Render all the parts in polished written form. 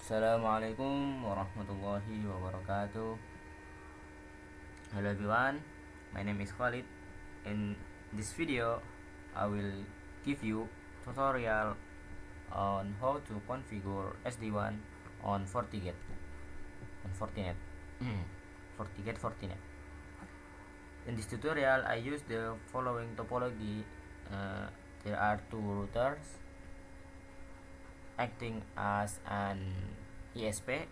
Assalamualaikum warahmatullahi wabarakatuh. Hello everyone, my name is Khalid. In this video, I will give you tutorial on how to configure SD-WAN on FortiGate. On Fortinet. FortiGate Fortinet. In this tutorial, I use the following topology. There are two routers acting as an ESP.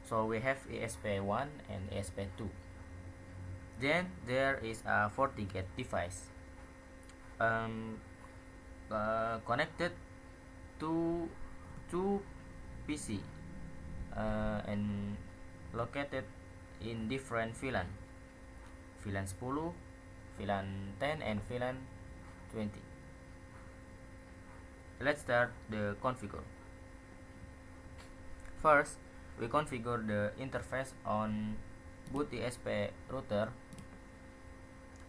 So we have ESP1 and ESP2. Then there is a FortiGate device connected to two PC and located in different VLAN. VLAN 10, VLAN 10 and VLAN 20. Let's start the configure. First, we configure the interface on boot ESP router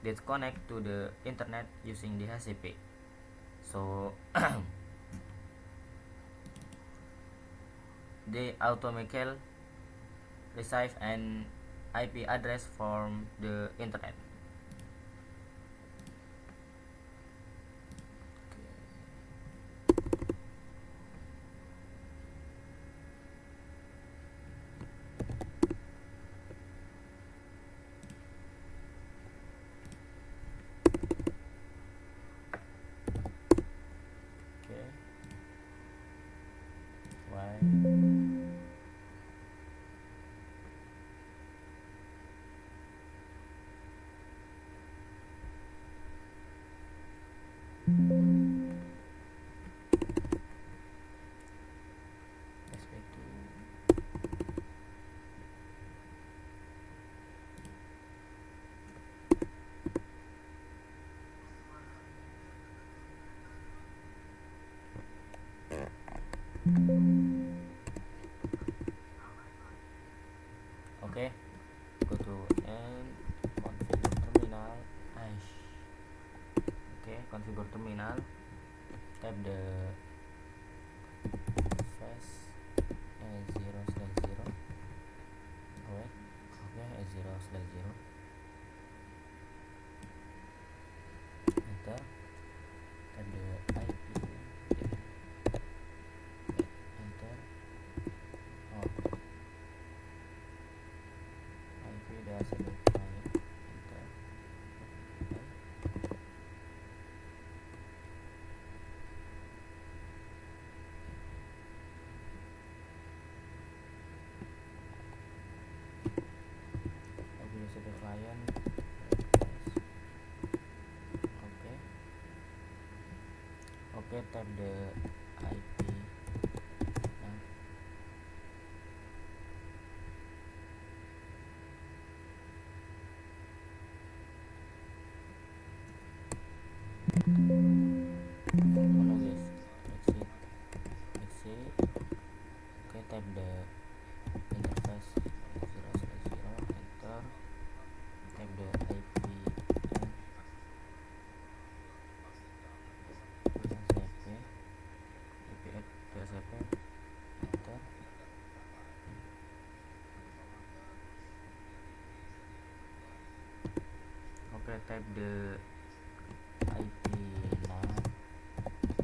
that connect to the internet using DHCP. So they automatically receive an IP address from the internet. Okay. Why? Okay, go to and configure terminal. Okay, configure terminal. Type the face A0/0. Wait, okay, A0/0. Enter. Type the IP. Enter. Oh, IP dash enter. IP dash the client. Okay. Okay, type the IP. Oh no guys, exit. Okay, type the interface 0/0. Enter. Type the IP DHCP. IP DHCP. Enter. Okay, type the IP NAT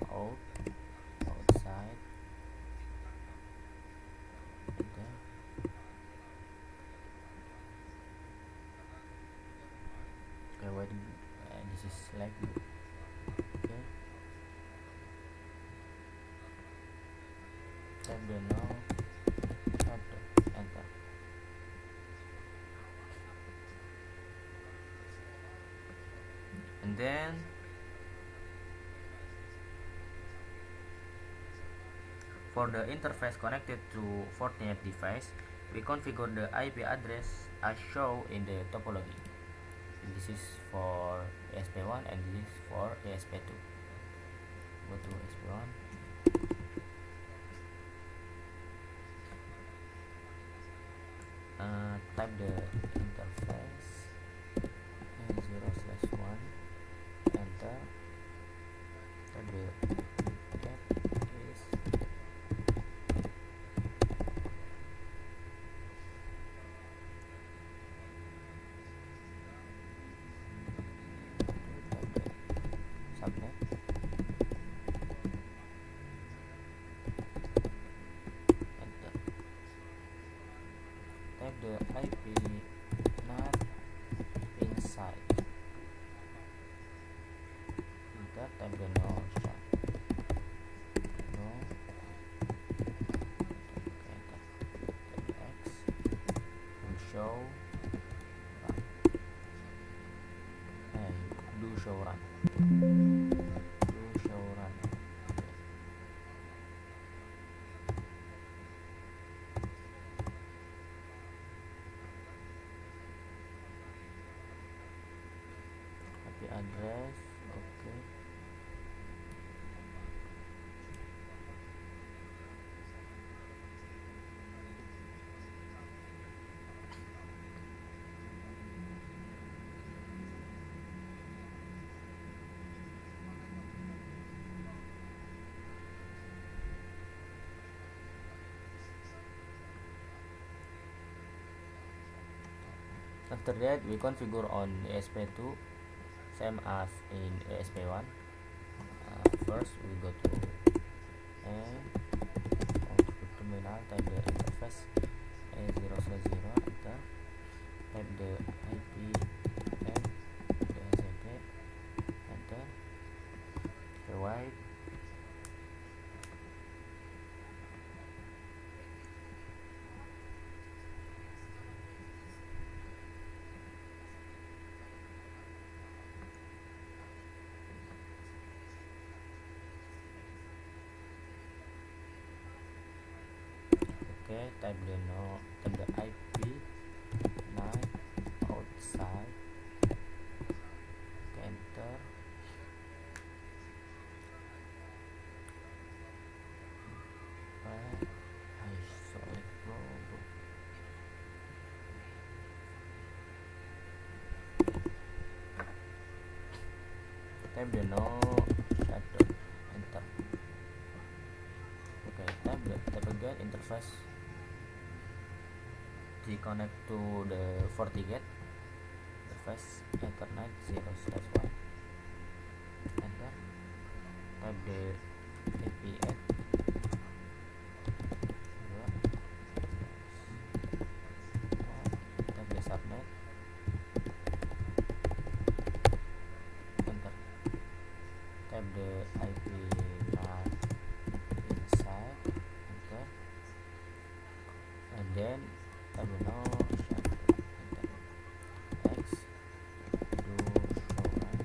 outside. Enter. Okay, wait, this is select. Okay, type the now. Enter. And then for the interface connected to Fortinet device, we configure the IP address as shown in the topology. This is for ESP1 and this is for ESP2. Go to ESP1. Type the interface 0/1. Enter. Type the get is address. Okay. After that, we configure on ESP2 same as in ESP1. First, we go to output terminal, type the interface A0/0, enter, type the IP and the SIP, enter, provide. Okay, type the IP 9 outside, enter, isolate product, type the shutdown, enter. Okay, type again interface, connect to the FortiGate interface Ethernet 0/1, enter, type the IP8 type the subnet, enter, type the IP9 inside, enter, and then type the shut, enter, X do show run.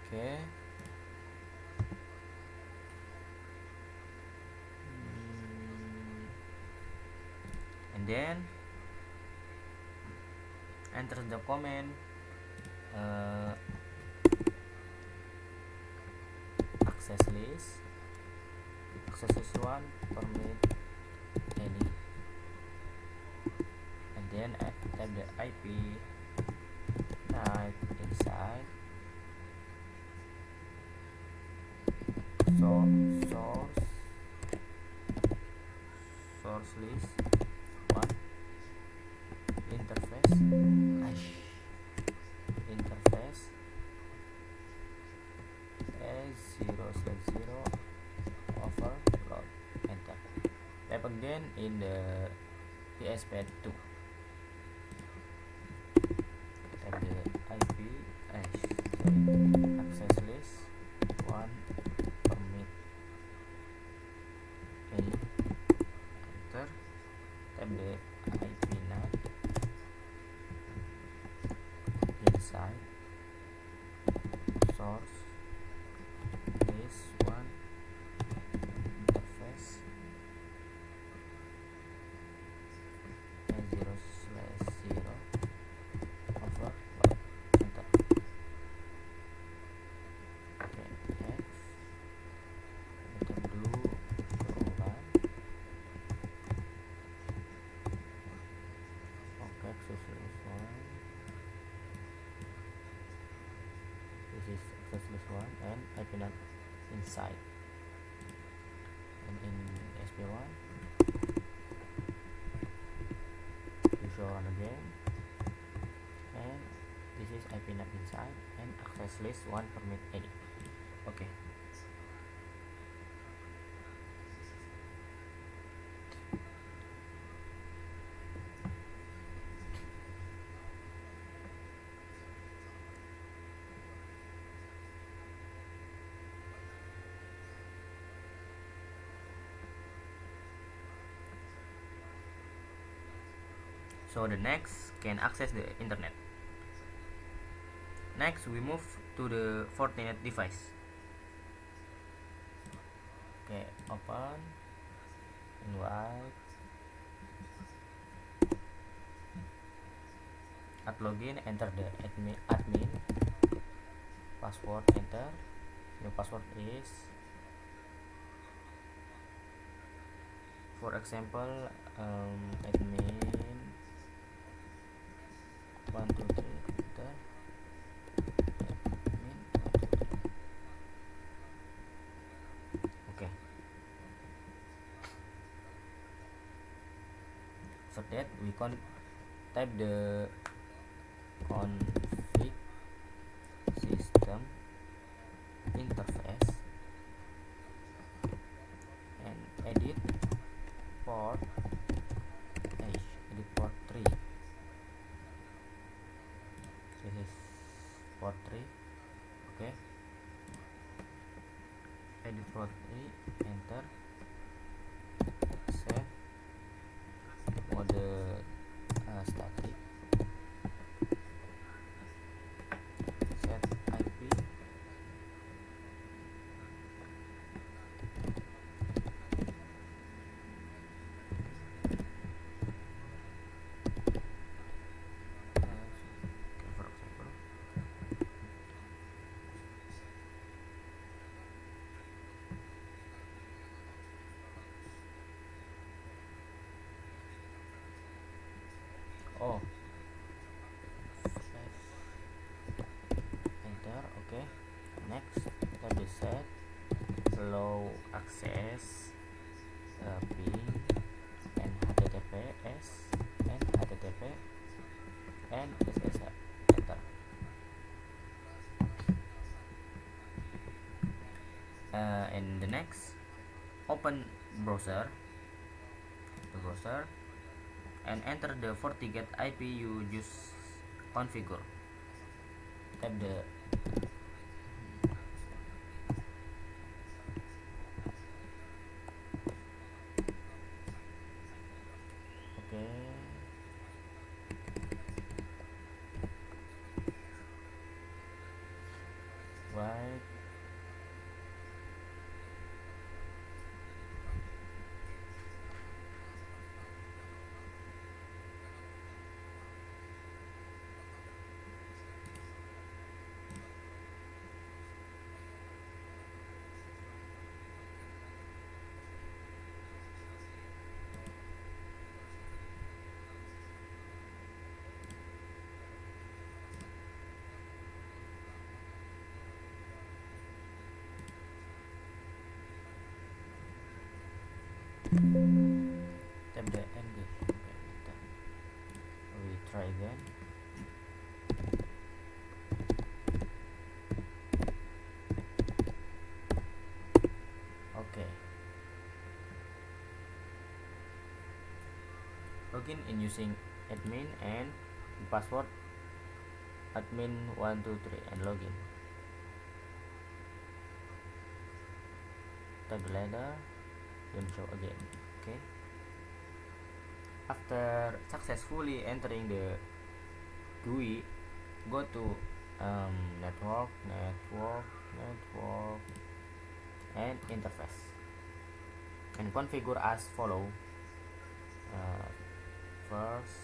Okay. And then enter the command access list 1 permit any, and then type the IP night inside source list 1 interface A0/0 overload, enter, type again in the ESP2, type the IP access list 1 permit any, enter, type the IP NAT inside source list 1 interface A0/0 overload, enter. Okay, next we can do show run. Okay, access list 1, this is access list 1 and IP NAT inside, and in SP1 you show run again, and this is IP NAT inside and access list 1 permit any. Okay, so the next can access the internet. Next we move to the Fortinet device. Okay, open, invite, add login, enter the admin password, enter. Your password is, for example, admin 123, enter. Admin 123. Okay. For that we can type the config system interface and edit port edit port 3. This is port 3. Okay, edit port 3, enter, save, mode static, set IP, for example, oh, enter. Okay, next kita bisa low access, ping, and https and http and SSH, enter. And the next, open browser, the browser, and enter the FortiGate IP you just configure. Type the okay, right, tap the engage. Okay, enter. We try again. Okay, login in using admin and password admin 123 and login. Tap the ladder, don't show again. Okay, after successfully entering the GUI, go to network and interface and configure as follow. First,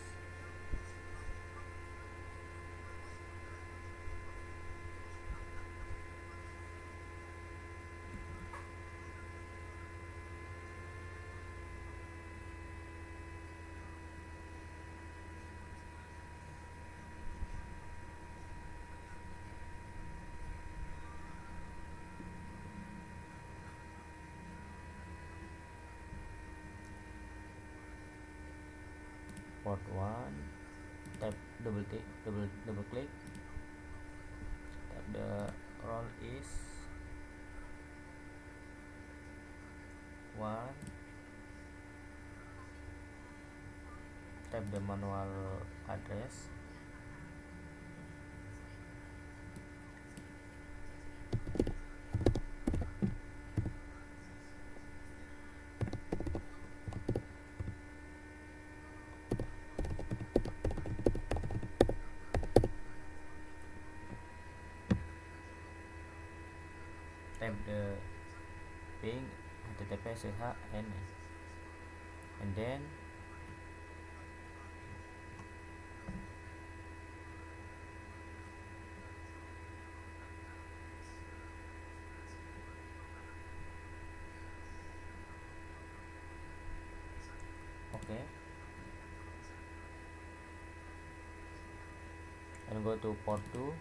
port 1, tap double click, tap the role is 1, tap the manual address, the ping http chn, and then okay, and go to port 2,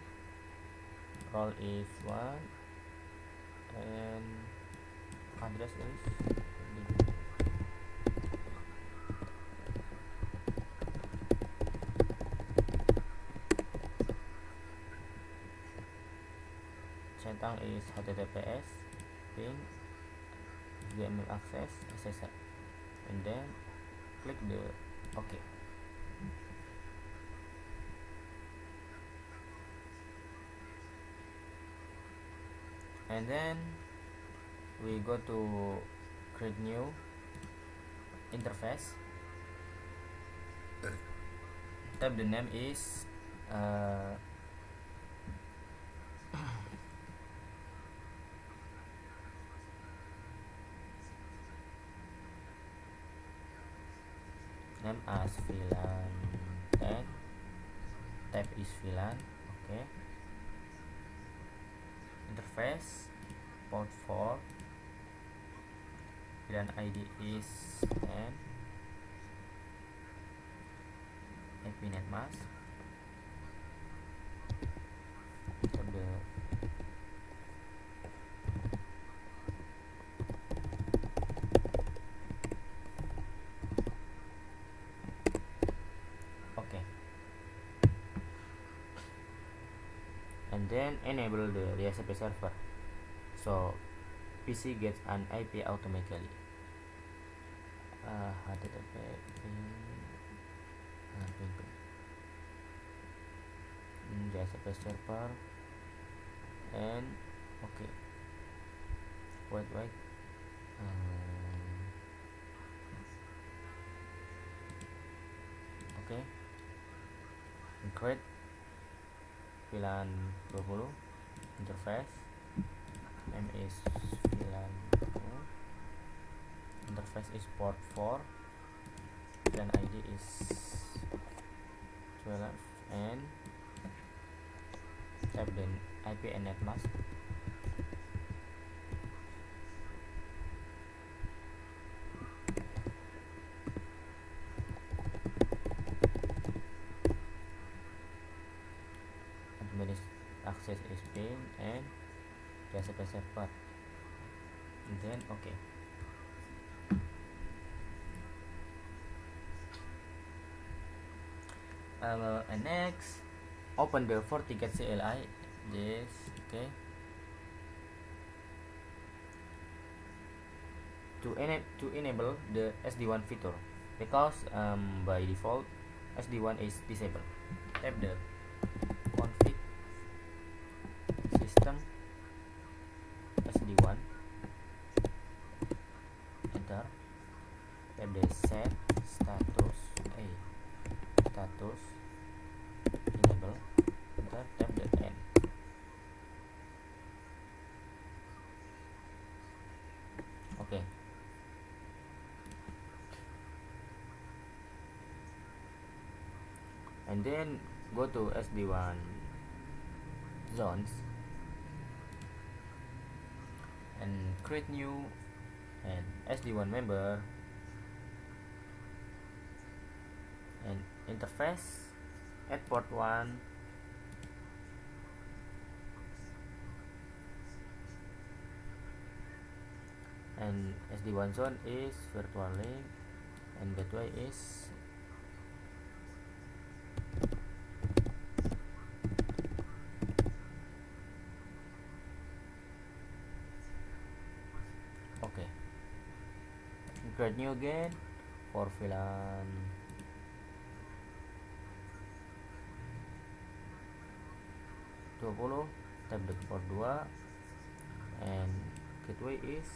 role is 1, and address is centang is https ping HTML access SSH, and then click the OK. And then we go to create new interface. Type the name is name as VLAN 10, type is VLAN. Okay, interface port 4, VLAN ID is 10, IPNet mask, type the okay, and then enable the DHCP server, so PC gets an IP automatically. HTTP DHCP server, and okay, wait okay, create VLAN 20 interface, name is VLAN 20, interface is port 4, VLAN ID is 12, and type the IP and net mask. Access is ping and DHCP server, and then okay. And next, open the FortiGate CLI. Yes, okay. To enable the SD-WAN feature, because by default SD-WAN is disabled, type the config system SD-WAN, enter, type the set status enable, enter, type the n. Okay, and then go to SD-WAN zones and create new and SD-WAN member, and interface at port 1, and SD-WAN zone is virtual link, and gateway is okay. Create new again for VLAN 20, type the port 2, and gateway is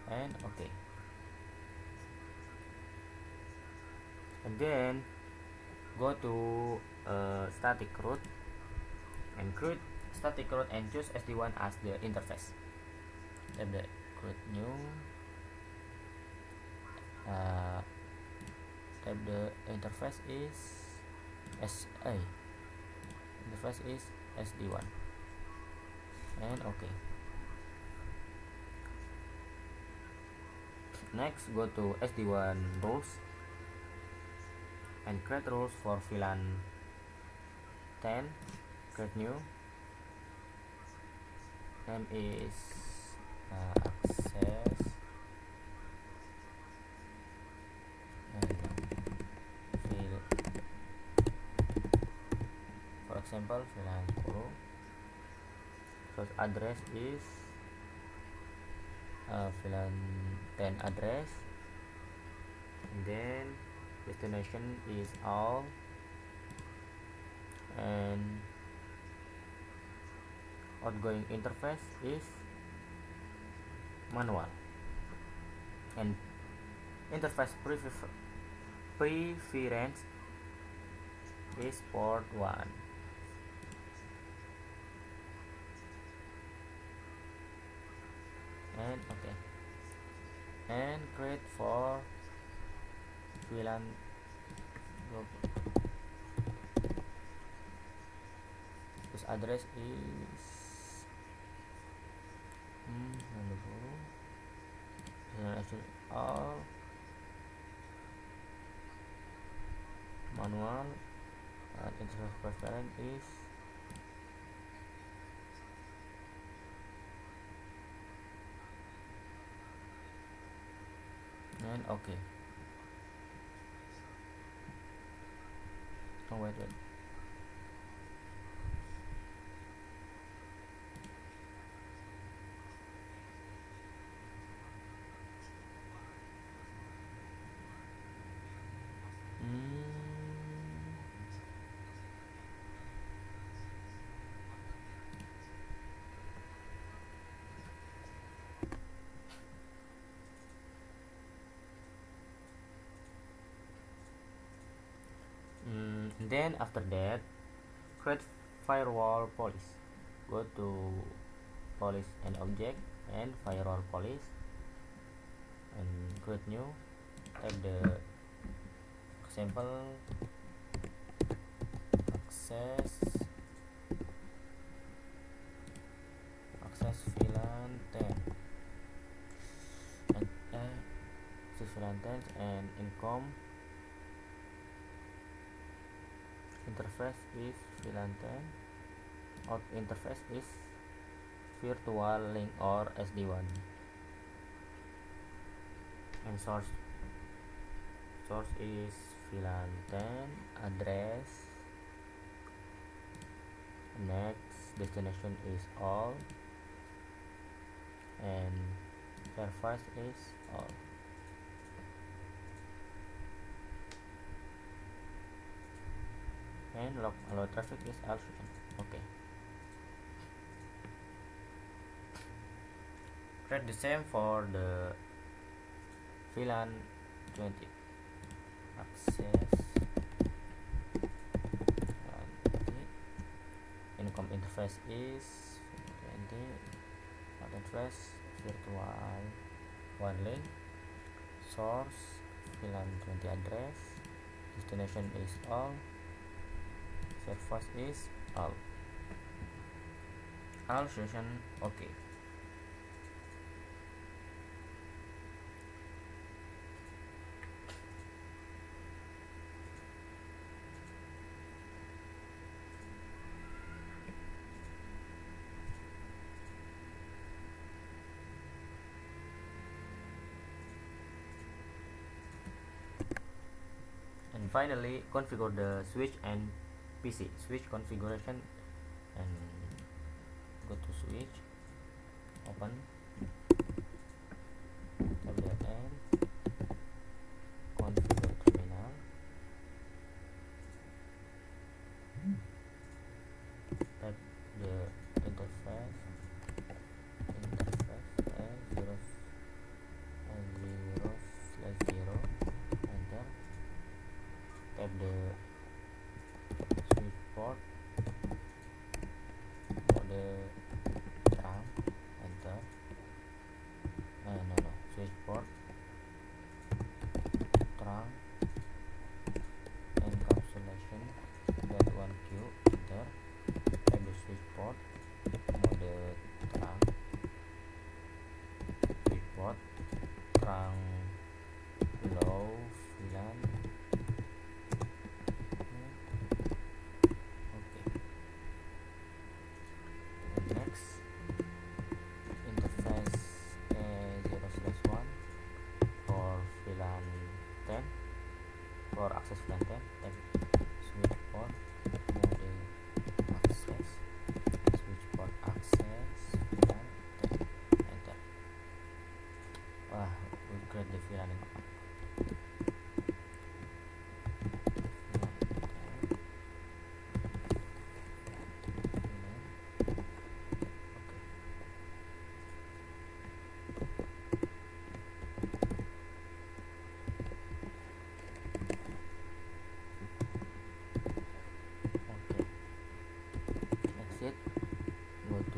and okay, and then go to static root and create static root and choose SD1 as the interface. Tap the create new, type the interface is interface is SD1 and OK. Next, go to SD1 rules and create rules for VLAN 10. Create new, name is access and for example VLAN 10. Source address is VLAN 10 address, and then destination is all, and outgoing interface is manual, and interface preference is port 1. And OK, and create for VLAN this address is all manual, and interface preference is and OK. Oh wait. Then after that, create firewall police. Go to police and object and firewall police and create new, type the example access VLAN 10 and VLAN 10 and income interface is VLAN 10, out interface is virtual link or SD1, and source is VLAN 10 address. Next, destination is all, and surface is all. And allow traffic is also OK. Create the same for the VLAN 20 access income interface is 20 interface virtual one link, source VLAN 20 address, destination is all, surface is all session OK. And finally, configure the switch and PC. Switch configuration, and go to switch, open, tablet and configure terminal, type the interface as 0/0, enter, type the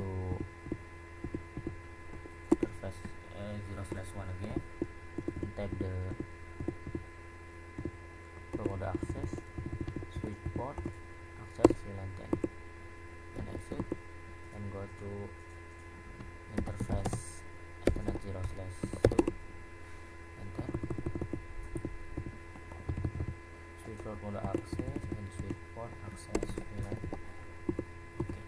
to interface 0/1 again, and type the mode access switch port access VLAN 10, and exit, and go to interface Ethernet 0/2, enter, switch port mode access and switch port access VLAN. Okay.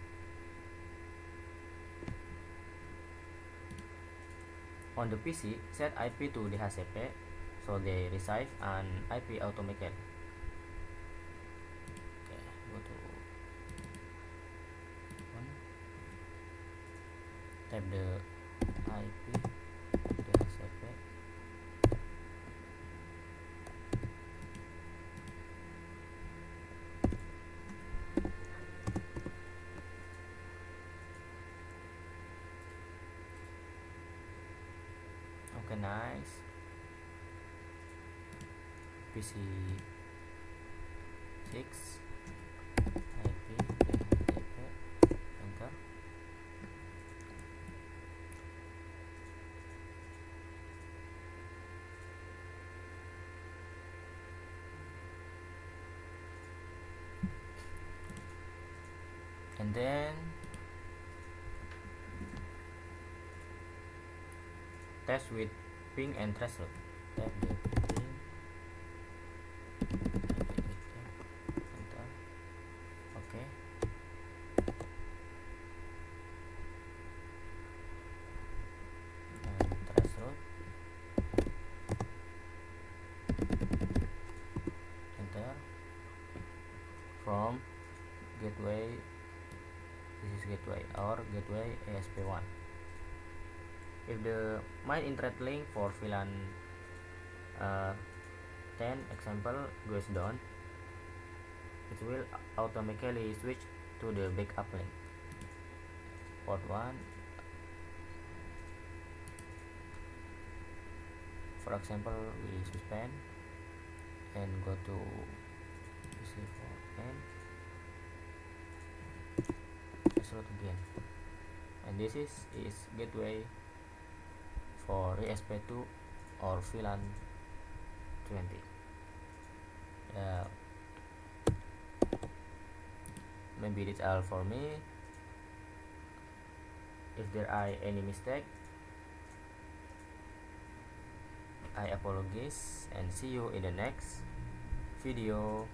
On the PC, set IP to DHCP so they receive an IP automatically. Okay, go to one, type the IP DHCP, okay, nice. PC 6 IP DHCP, enter. And then test with ping and threshold. Tap the ping, enter. Okay. And threshold, enter. From gateway, this is gateway or gateway ASP1. If the my internet link for VLAN 10 example goes down, it will automatically switch to the backup link. Port 1, for example, we suspend and go to PC4 and threshold again, and this is gateway for ESP2 or VLAN 20. Maybe that's all for me. If there are any mistake, I apologize, and see you in the next video.